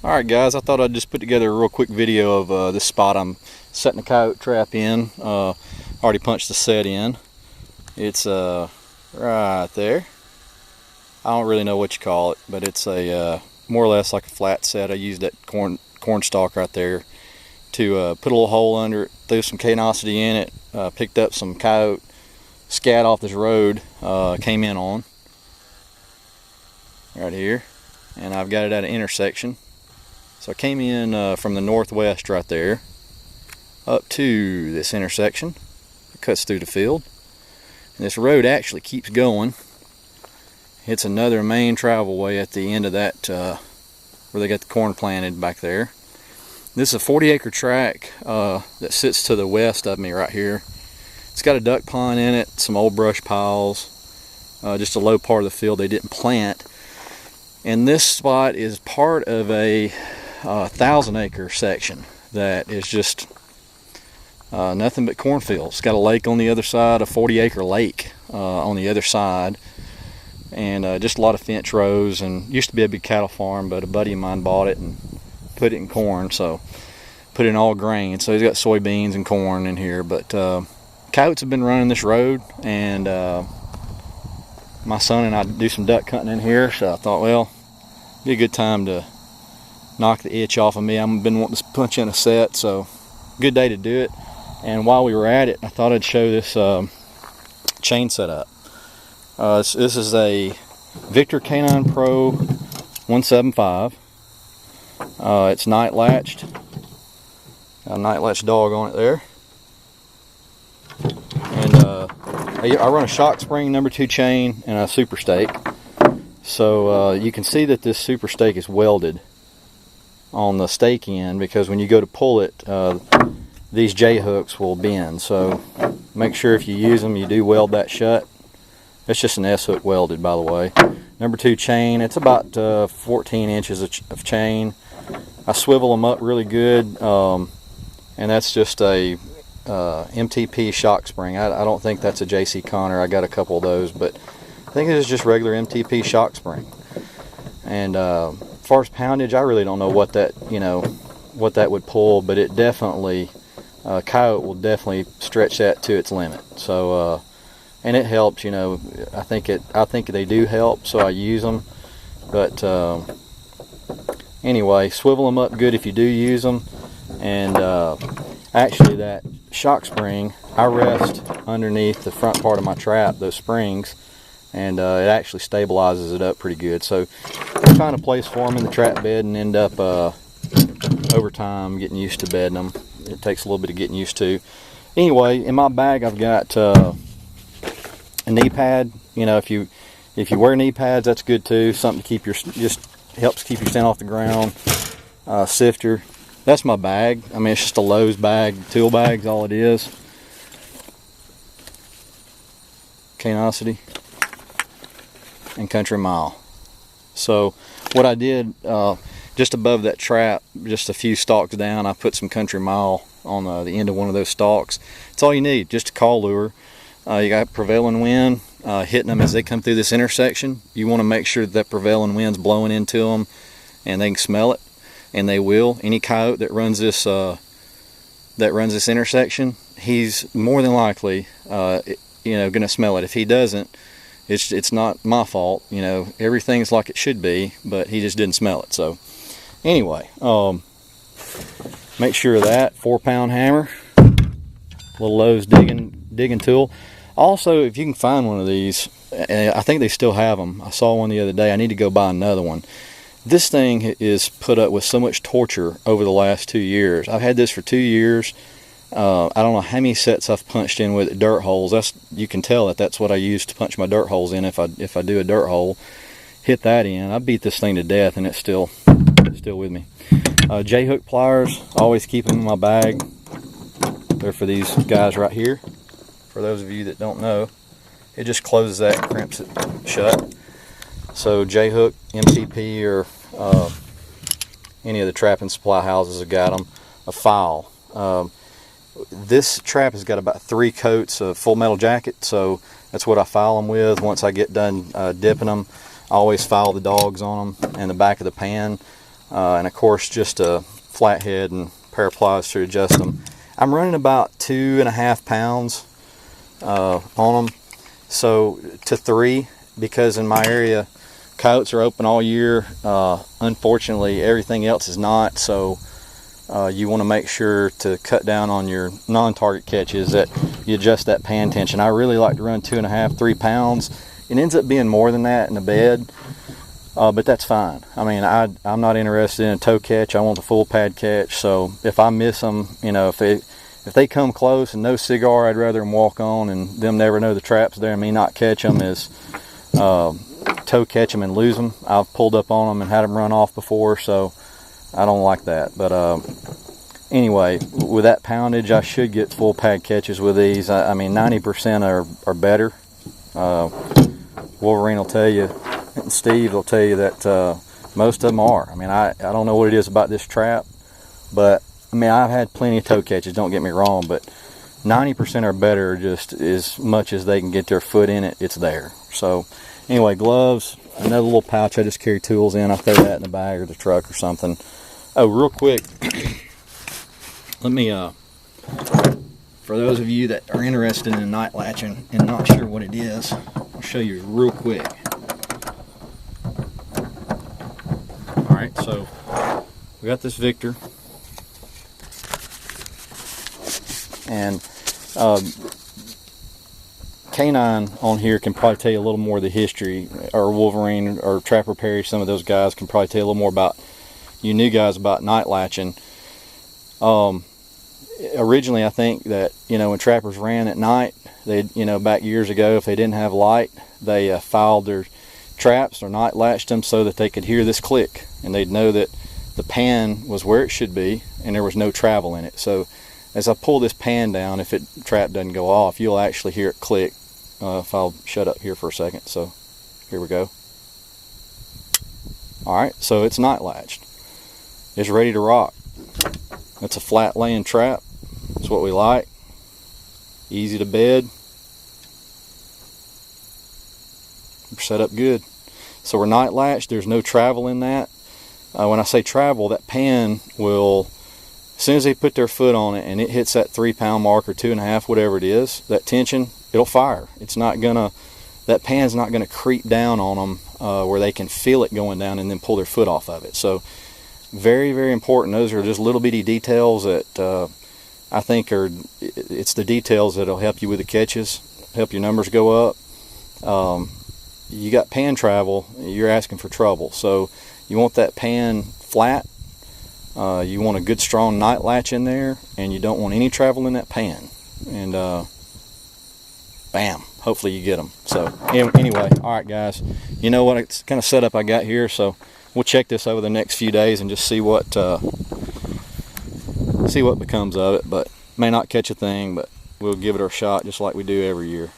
Alright guys, I thought I'd just put together a real quick video of this spot I'm setting a coyote trap in. Already punched the set in. It's right there. I don't really know what you call it, but it's a more or less like a flat set. I used that corn stalk right there to put a little hole under it, threw some Coyote in it, picked up some coyote scat off this road, came in on right here, and I've got it at an intersection. So I came in from the northwest right there up to this intersection. It cuts through the field. And this road actually keeps going. It's another main travel way at the end of that where they got the corn planted back there. This is a 40-acre tract that sits to the west of me right here. It's got a duck pond in it, some old brush piles, just a low part of the field they didn't plant. And this spot is part of a 1,000-acre section that is just nothing but cornfields. It's got a lake on the other side, a 40-acre lake on the other side, and just a lot of fence rows. And used to be a big cattle farm, but a buddy of mine bought it and put it in corn, so put it in all grain. So he's got soybeans and corn in here. But coyotes have been running this road, and my son and I do some duck hunting in here, so I thought, well, it'd be a good time to knock the itch off of me. I've been wanting to punch in a set, so good day to do it. And while we were at it, I thought I'd show this chain setup. This is a Victor K9 Pro 175. It's night latched. Got a night latched dog on it there. And I run a shock spring #2 chain and a super stake. So you can see that this super stake is welded on the stake end, because when you go to pull it, these J hooks will bend. So make sure if you use them, you do weld that shut. It's just an S hook welded, by the way. #2 chain. It's about 14 inches of chain. I swivel them up really good, and that's just a MTP shock spring. I don't think that's a JC Connor. I got a couple of those, but I think it is just regular MTP shock spring. And as far as poundage, I really don't know what that what that would pull, but it definitely coyote will definitely stretch that to its limit. So and it helps, I think they do help, so I use them. But anyway, swivel them up good if you do use them. And actually, that shock spring, I rest underneath the front part of my trap, those springs, and it actually stabilizes it up pretty good. So I find a place for them in the trap bed and end up over time getting used to bedding them. It takes a little bit of getting used to. Anyway, in my bag I've got a knee pad. If you wear knee pads, that's good too. Something to keep just helps keep your scent off the ground. Sifter. That's my bag. I mean, it's just a Lowe's bag, tool bag's all it is. Coyote and Country Mile. So what I did, just above that trap, just a few stalks down, I put some Country Mile on the end of one of those stalks. It's all you need, just a call lure. You got prevailing wind hitting them as they come through this intersection. You want to make sure that prevailing wind's blowing into them and they can smell it. And they will. Any coyote that runs this intersection, he's more than likely going to smell it. If he doesn't, it's not my fault. Everything's like it should be, but he just didn't smell it. So anyway, make sure of that. 4-pound hammer, little Lowe's digging tool. Also, if you can find one of these, I think they still have them. I saw one the other day. I need to go buy another one. This thing is put up with so much torture over the last 2 years. I've had this for 2 years. I don't know how many sets I've punched in with dirt holes. You can tell that's what I use to punch my dirt holes in. If I do a dirt hole, hit that in. I beat this thing to death, and it's still with me. J hook pliers, always keep them in my bag. They're for these guys right here. For those of you that don't know, it just closes that and crimps it shut. So J hook, MTP, or any of the trap and supply houses have got them. A file. This trap has got about 3 coats of full metal jacket, so that's what I file them with. Once I get done dipping them, I always file the dogs on them and the back of the pan. and of course just a flathead and pair of pliers to adjust them. I'm running about 2.5 pounds on them, so to 3, because in my area coyotes are open all year. Unfortunately, everything else is not, so you want to make sure to cut down on your non-target catches, that you adjust that pan tension. I really like to run 2.5, 3 pounds. It ends up being more than that in the bed, but that's fine. I mean, I'm not interested in a toe catch. I want the full pad catch. So if I miss them, you know, if they come close and no cigar, I'd rather them walk on and them never know the trap's there and me not catch them is toe catch them and lose them. I've pulled up on them and had them run off before, so I don't like that. But anyway, with that poundage, I should get full pad catches with these. I mean, 90% are better. Wolverine will tell you, and Steve will tell you that most of them are. I mean, I don't know what it is about this trap, but I mean, I've had plenty of toe catches, don't get me wrong, but 90% are better. Just as much as they can get their foot in it, it's there. So anyway, gloves, another little pouch I just carry tools in. I throw that in the bag or the truck or something. Oh, real quick, let me, for those of you that are interested in night latching and not sure what it is, I'll show you real quick. Alright, so we got this Victor, and Canine on here can probably tell you a little more of the history, or Wolverine or Trapper Perry, some of those guys can probably tell you a little more about you new guys about night latching. Originally, I think that, you know, when trappers ran at night, they, you know, back years ago, if they didn't have light, they filed their traps or night latched them so that they could hear this click, and they'd know that the pan was where it should be and there was no travel in it. So as I pull this pan down, if it trap doesn't go off, you'll actually hear it click. If I'll shut up here for a second. So here we go. Alright, so it's night latched. It's ready to rock. It's a flat laying trap. That's what we like. Easy to bed. We're set up good. So we're night latched. There's no travel in that. When I say travel, that pan will, as soon as they put their foot on it and it hits that 3 pound mark or 2.5, whatever it is, that tension, it'll fire. It's not gonna, that pan's not gonna creep down on them where they can feel it going down and then pull their foot off of it. So very, very important. Those are just little bitty details that I think it's the details that'll help you with the catches, help your numbers go up. You got pan travel, you're asking for trouble. So you want that pan flat. You want a good strong night latch in there, and you don't want any travel in that pan. And bam, hopefully you get them. So anyway, all right guys, you know what kind of setup I got here, so we'll check this over the next few days and just see what becomes of it. But may not catch a thing, but we'll give it a shot just like we do every year.